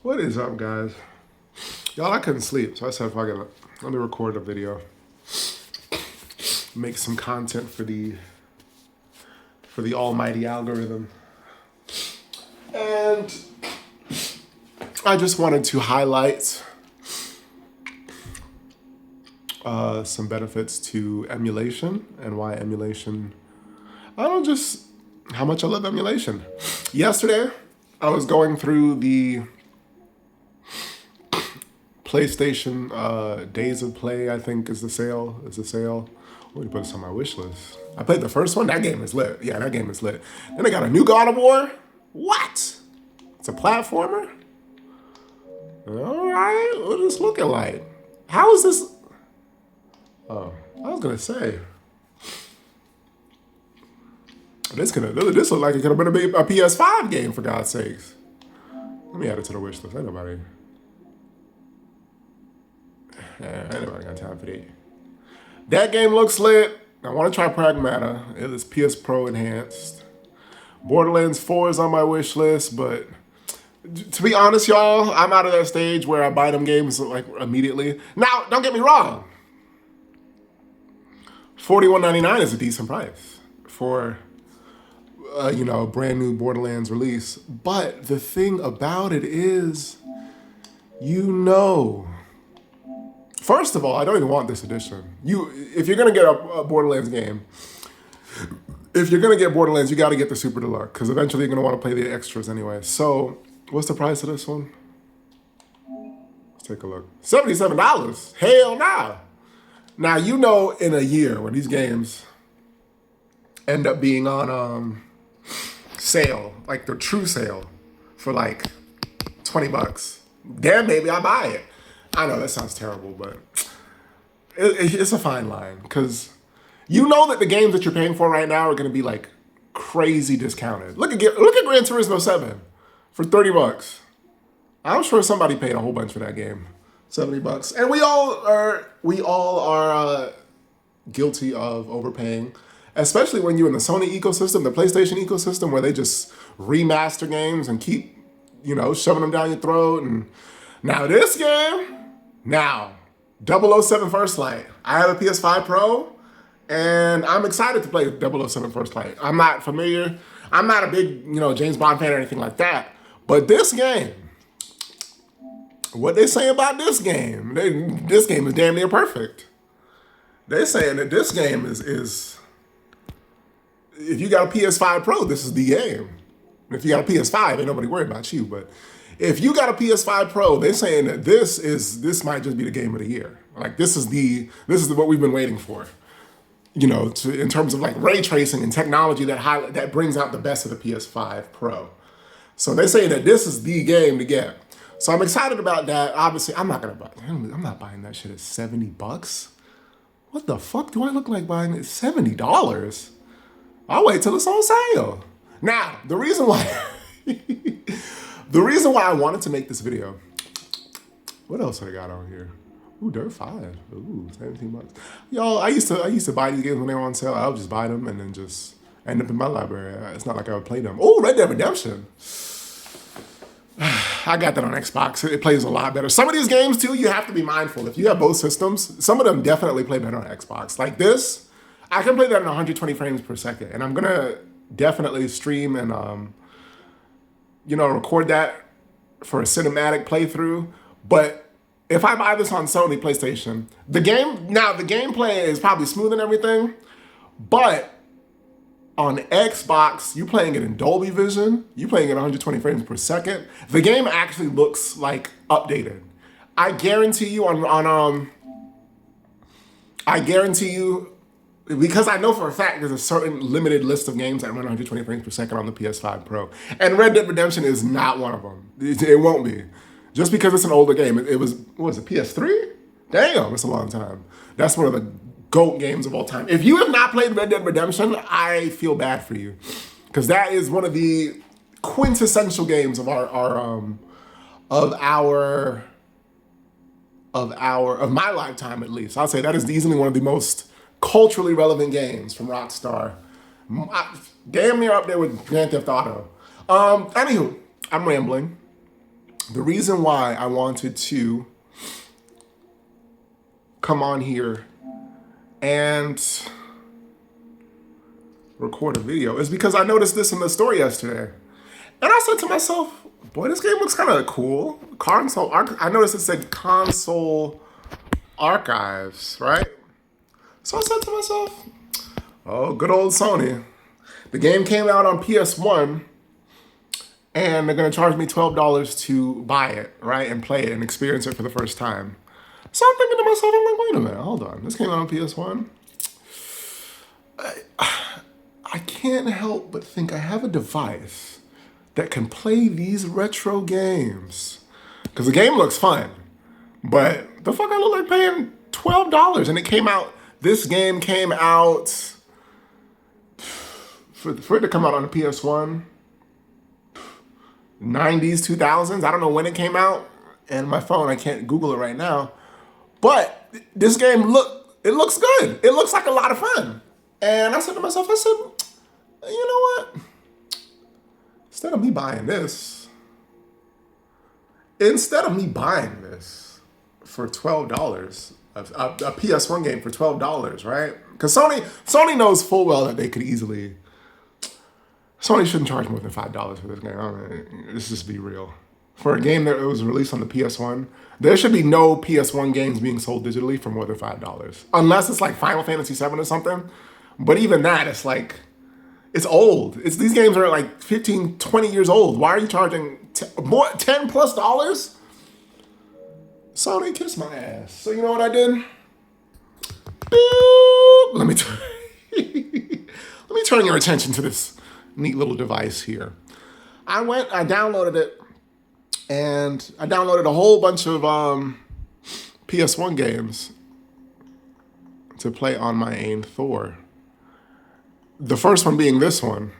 What is up, guys? Y'all, I couldn't sleep, so I said, fuck it. Let me record a video, make some content for the almighty algorithm. And I just wanted to highlight some benefits to emulation and why emulation, how much I love emulation. Yesterday, I was going through the PlayStation Days of Play, I think is the sale. I'm gonna put this on my wish list. I played the first one. That game is lit. Yeah, that game is lit. Then they got a new God of War. What? It's a platformer? All right, what is this looking like? How is this? Oh, I was gonna say. This looked like it could have been a PS5 game, for God's sakes. Let me add it to the wish list. Ain't nobody got time for that. That game looks lit. I want to try Pragmata. It is PS Pro enhanced. Borderlands 4 is on my wish list, but to be honest, y'all, I'm out of that stage where I buy them games like immediately. Now, don't get me wrong. $41.99 is a decent price for a brand new Borderlands release. But the thing about it is, first of all, I don't even want this edition. If you're gonna get a Borderlands game, if you're gonna get Borderlands, you gotta get the Super Deluxe, because eventually you're gonna want to play the extras anyway. So, what's the price of this one? Let's take a look. $77? Hell nah. Now, in a year when these games end up being on sale, like the true sale, for like $20, damn, maybe I buy it. I know that sounds terrible, but it's a fine line, because that the games that you're paying for right now are going to be like crazy discounted. Look at Gran Turismo 7 for $30. I'm sure somebody paid a whole bunch for that game, $70, and we all are guilty of overpaying, especially when you're in the Sony ecosystem, the PlayStation ecosystem, where they just remaster games and keep shoving them down your throat. And now this game. Now, 007 First Light. I have a PS5 Pro, and I'm excited to play 007 First Light. I'm not familiar. I'm not a big, James Bond fan or anything like that. But this game, what they say about this game, this game is damn near perfect. They're saying that this game is if you got a PS5 Pro, this is the game. If you got a PS5, ain't nobody worried about you, but if you got a PS5 Pro, they're saying that this might just be the game of the year. Like this is what we've been waiting for. In terms of like ray tracing and technology that brings out the best of the PS5 Pro. So they're saying that this is the game to get. So I'm excited about that. Obviously, I'm not buying that shit at $70. What the fuck do I look like buying it at $70? I'll wait till it's on sale. Now, the reason why I wanted to make this video, what else I got on here? Ooh, Dirt 5. Ooh, $17. Y'all, I used to buy these games when they were on sale. I would just buy them and then just end up in my library. It's not like I would play them. Oh, Red Dead Redemption. I got that on Xbox. It plays a lot better. Some of these games, too, you have to be mindful. If you have both systems, some of them definitely play better on Xbox. Like this, I can play that in 120 frames per second. And I'm going to definitely stream and, record that for a cinematic playthrough. But if I buy this on Sony PlayStation, the gameplay is probably smooth and everything, but on Xbox, you playing it in Dolby Vision, you playing it 120 frames per second, the game actually looks like updated. I guarantee you because I know for a fact there's a certain limited list of games that run 120 frames per second on the PS5 Pro. And Red Dead Redemption is not one of them. It won't be. Just because it's an older game. It was, what was it, PS3? Damn, it's a long time. That's one of the GOAT games of all time. If you have not played Red Dead Redemption, I feel bad for you. Because that is one of the quintessential games of my lifetime, at least. I'll say that is easily one of the most culturally relevant games from Rockstar. Damn near up there with Grand Theft Auto. Anywho, I'm rambling. The reason why I wanted to come on here and record a video is because I noticed this in the store yesterday. And I said to myself, boy, this game looks kind of cool. I noticed it said console archives, right? So I said to myself, oh, good old Sony. The game came out on PS1 and they're going to charge me $12 to buy it, right? And play it and experience it for the first time. So I'm thinking to myself, I'm like, wait a minute, hold on. This came out on PS1. I can't help but think I have a device that can play these retro games. Because the game looks fun, but the fuck I look like paying $12 and it came out, this game came out, for it to come out on the PS1, 90s, 2000s, I don't know when it came out, and my phone, I can't Google it right now, but this game it looks good. It looks like a lot of fun. And I said to myself, you know what? Instead of me buying this for $12, a PS1 game for $12, right? Because Sony knows full well that they could easily, Sony shouldn't charge more than $5 for this game. I mean, let's just be real. For a game that was released on the PS1, there should be no PS1 games being sold digitally for more than $5. Unless it's like Final Fantasy VII or something. But even that, it's like, it's old. These games are like 15, 20 years old. Why are you charging $10 plus? Sony, kiss my ass. So you know what I did? Boop. Let me turn your attention to this neat little device here. I downloaded it, and I downloaded a whole bunch of PS1 games to play on my AIM Thor. The first one being this one,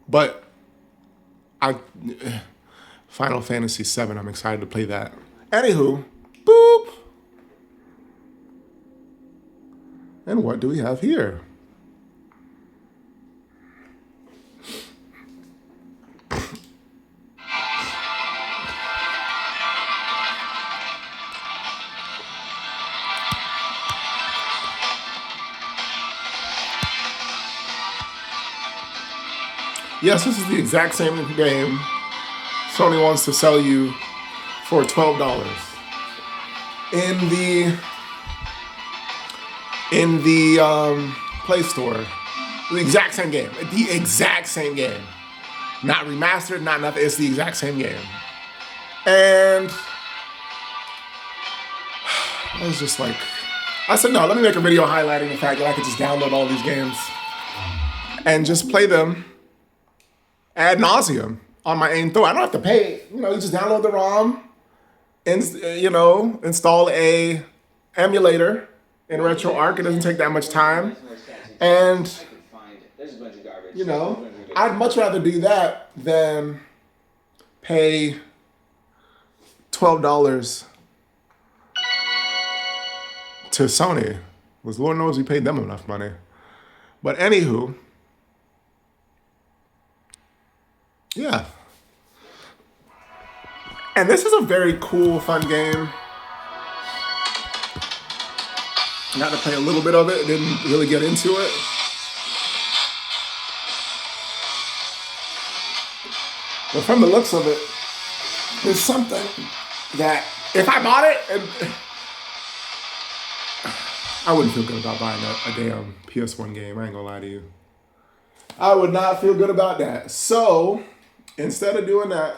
but Final Fantasy VII, I'm excited to play that. Anywho, boop. And what do we have here? Yes, this is the exact same game Sony wants to sell you for $12 in the Play Store. The exact same game. The exact same game. Not remastered, not nothing. It's the exact same game. And I was just like, I said, no, let me make a video highlighting the fact that I could just download all these games and just play them ad nauseum on my AIM Thor. I don't have to pay. You just download the ROM, and install a emulator in RetroArch. It doesn't take that much time, and I'd much rather do that than pay $12 to Sony. Because Lord knows we paid them enough money. But anywho. Yeah. And this is a very cool, fun game. Got to play a little bit of it. Didn't really get into it. But from the looks of it, there's something that if I bought it, I wouldn't feel good about buying a damn PS1 game. I ain't gonna lie to you. I would not feel good about that. So instead of doing that,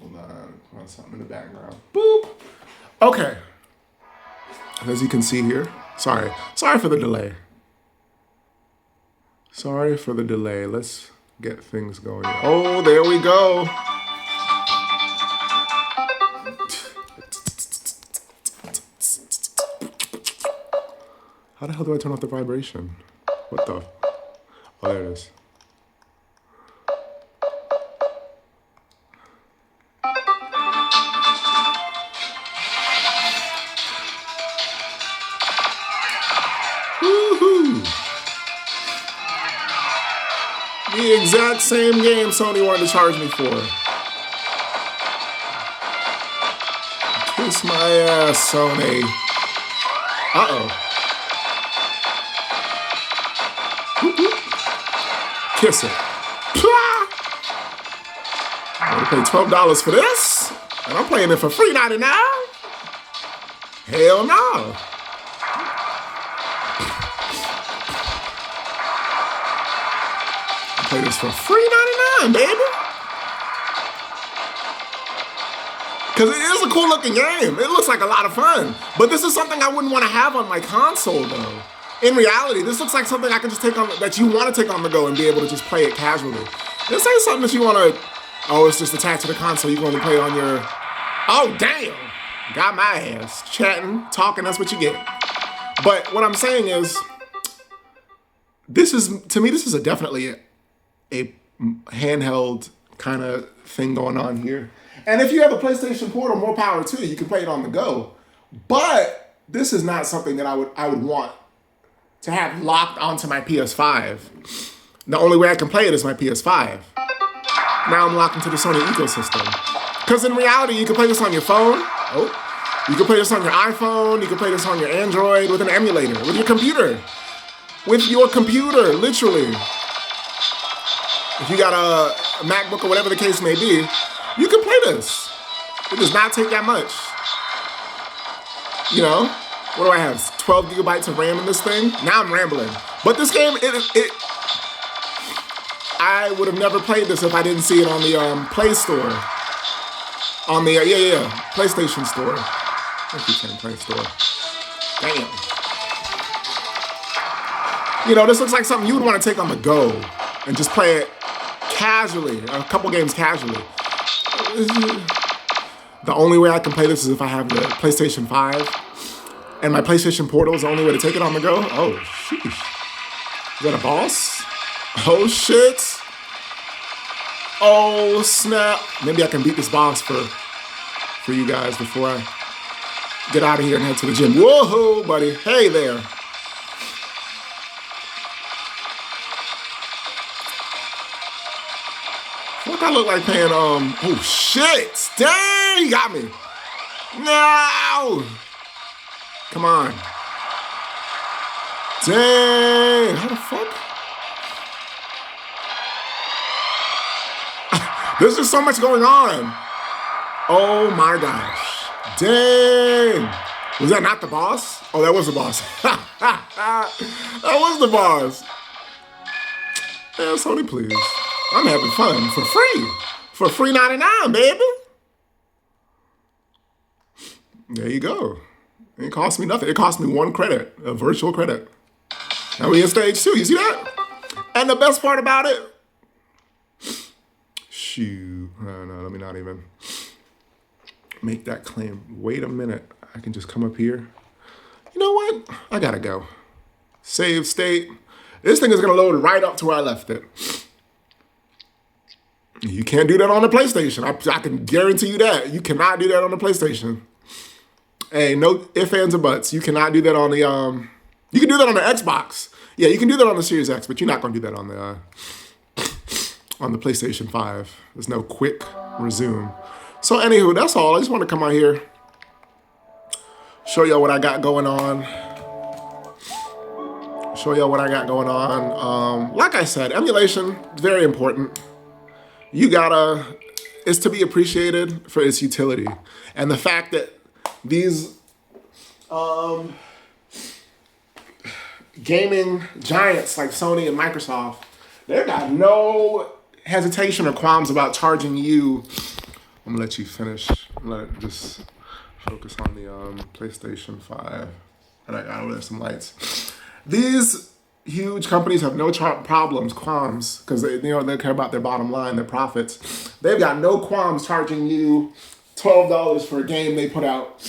hold on, I want something in the background. Boop. Okay. As you can see here, sorry for the delay. Sorry for the delay. Let's get things going. Oh, there we go. How the hell do I turn off the vibration? What the? Oh, there it is. Woohoo! The exact same game Sony wanted to charge me for. Kiss my ass, Sony. Uh-oh. Kiss it. I'm gonna pay $12 for this, and I'm playing it for free $99. Hell no. Play this for free $99, baby. Because it is a cool looking game. It looks like a lot of fun. But this is something I wouldn't want to have on my console though. In reality, this looks like something I can just take on, that you want to take on the go and be able to just play it casually. This ain't something that you want to, oh, it's just attached to the console. You can only play it on your, oh, damn. Got my ass. Chatting, talking, that's what you get. But what I'm saying is, to me, this is definitely a handheld kind of thing going on here. And if you have a PlayStation Portal, more power to you. You can play it on the go. But this is not something that I would want to have locked onto my PS5. The only way I can play it is my PS5. Now I'm locked into the Sony ecosystem. Because in reality, you can play this on your phone. Oh, you can play this on your iPhone. You can play this on your Android with an emulator, with your computer. With your computer, literally. If you got a MacBook or whatever the case may be, you can play this. It does not take that much. You know, what do I have? 12 gigabytes of RAM in this thing? Now I'm rambling. But this game, I would have never played this if I didn't see it on the Play Store. On the, PlayStation Store. I keep saying Play Store. Damn. You know, this looks like something you would want to take on the go and just play it casually, a couple games casually. The only way I can play this is if I have the PlayStation 5 and my PlayStation Portal is the only way to take it on the go. Oh, sheesh. Is that a boss? Oh, shit. Oh, snap. Maybe I can beat this boss for you guys before I get out of here and head to the gym. Whoa, buddy. Hey there. What I look like playing, oh shit! Dang, you got me! No! Come on. Dang, how the fuck? There's just so much going on. Oh my gosh. Dang. Was that not the boss? Oh, that was the boss. That was the boss. Yeah, Sony, please. I'm having fun for free. For free $99, baby. There you go. It cost me nothing. It cost me 1 credit, a virtual credit. Now we in stage 2. You see that? And the best part about it, shoot. No, let me not even make that claim. Wait a minute. I can just come up here. You know what? I gotta go. Save state. This thing is gonna load right up to where I left it. You can't do that on the PlayStation. I can guarantee you that. You cannot do that on the PlayStation. Hey, no ifs, ands, or buts. You cannot do that on the, you can do that on the Xbox. Yeah, you can do that on the Series X, but you're not gonna do that on the PlayStation 5. There's no quick resume. So anywho, that's all. I just want to come out here, show y'all what I got going on. Like I said, emulation is very important. It's to be appreciated for its utility. And the fact that these gaming giants like Sony and Microsoft, they've got no hesitation or qualms about charging you. I'm gonna let you finish. Just focus on the PlayStation 5. And I got over there some lights. These huge companies have no qualms, because they care about their bottom line, their profits. They've got no qualms charging you $12 for a game they put out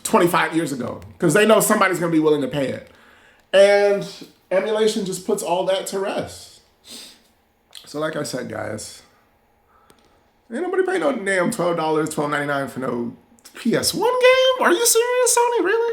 25 years ago, because they know somebody's gonna be willing to pay it. And emulation just puts all that to rest. So like I said, guys, ain't nobody paying no damn $12, $12.99 for no PS1 game? Are you serious, Sony? Really?